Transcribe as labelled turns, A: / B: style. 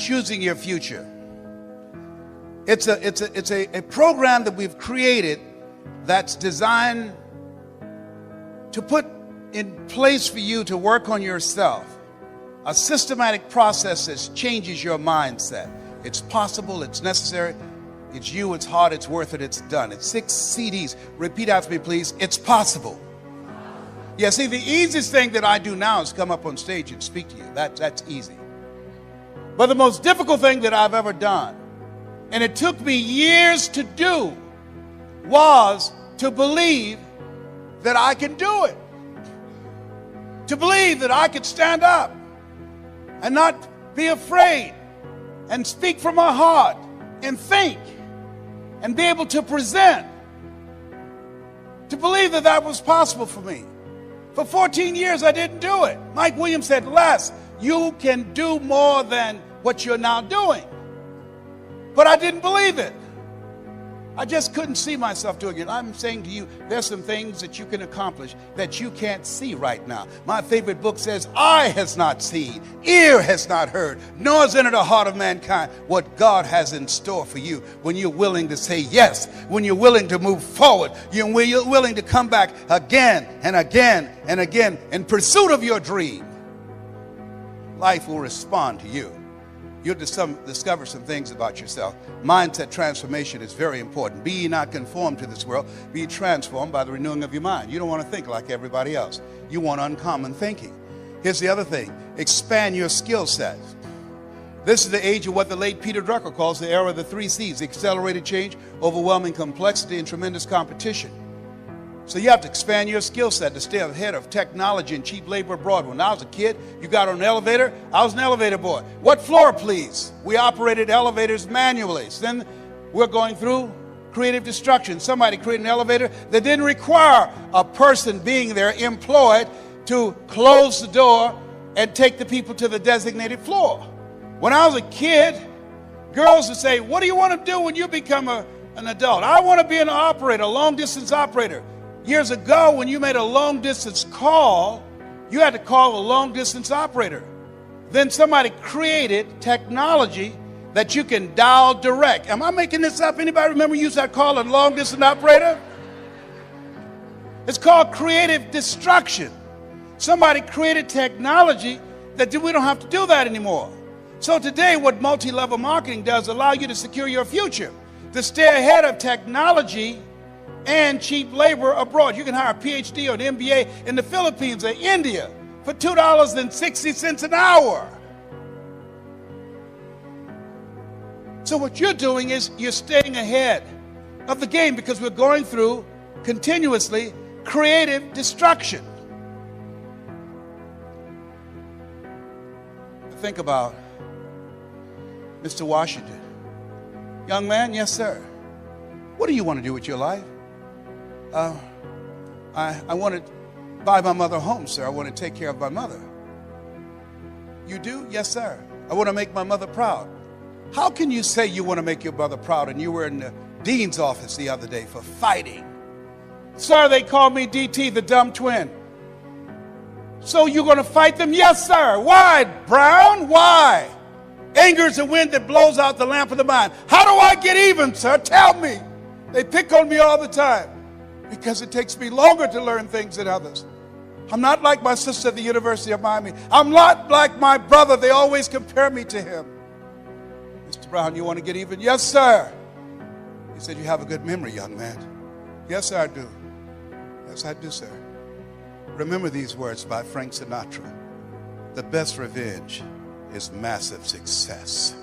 A: choosing your future. It's a program that we've created that's designed to put in place for you to work on yourself. A systematic process that changes your mindset. It's possible, it's necessary, it's you, it's hard, it's worth it, it's done. It's 6 CDs. Repeat after me, please. It's possible. Yeah, see, the easiest thing that I do now is come up on stage and speak to you. That's easy. But the most difficult thing that I've ever done, and it took me years to do, was to believe that I can do it. To believe that I could stand up and not be afraid and speak from my heart and think and be able to present. To believe that that was possible for me. For 14 years, I didn't do it. Mike Williams said, Les, you can do more than what you're now doing. But I didn't believe it. I just couldn't see myself doing it. I'm saying to you, there's some things that you can accomplish that you can't see right now. My favorite book says, eye has not seen, ear has not heard, nor has entered the heart of mankind what God has in store for you when you're willing to say yes, when you're willing to move forward, when you're willing to come back again and again and again in pursuit of your dream. Life will respond to you. You'll discover some things about yourself. Mindset transformation is very important. Be ye not conformed to this world. Be ye transformed by the renewing of your mind. You don't want to think like everybody else. You want uncommon thinking. Here's the other thing. Expand your skill set. This is the age of what the late Peter Drucker calls the era of the 3 C's. Accelerated change, overwhelming complexity, and tremendous competition. So you have to expand your skill set to stay ahead of technology and cheap labor abroad. When I was a kid, you got on an elevator, I was an elevator boy. What floor, please? We operated elevators manually. So then we're going through creative destruction. Somebody created an elevator that didn't require a person being there employed to close the door and take the people to the designated floor. When I was a kid, girls would say, what do you want to do when you become an adult? I want to be an operator, a long-distance operator. Years ago, when you made a long-distance call, you had to call a long-distance operator. Then somebody created technology that you can dial direct. Am I making this up? Anybody remember you used that call a long-distance operator? It's called creative destruction. Somebody created technology that we don't have to do that anymore. So today, what multi-level marketing does allow you to secure your future, to stay ahead of technology and cheap labor abroad. You can hire a PhD or an MBA in the Philippines or India for $2.60 an hour. So what you're doing is you're staying ahead of the game because we're going through continuously creative destruction. Think about Mr. Washington. Young man, yes, sir. What do you want to do with your life? I want to buy my mother a home, sir. I want to take care of my mother. You do? Yes, sir. I want to make my mother proud. How can you say you want to make your mother proud and you were in the dean's office the other day for fighting? Sir, they call me DT, the dumb twin. So you're going to fight them? Yes, sir. Why, Brown? Why? Anger is the wind that blows out the lamp of the mind. How do I get even, sir? Tell me. They pick on me all the time because it takes me longer to learn things than others. I'm not like my sister at the University of Miami. I'm not like my brother. They always compare me to him. Mr. Brown, you want to get even? Yes, sir. He said, you have a good memory, young man. Yes, I do. Yes, I do, sir. Remember these words by Frank Sinatra. The best revenge is massive success.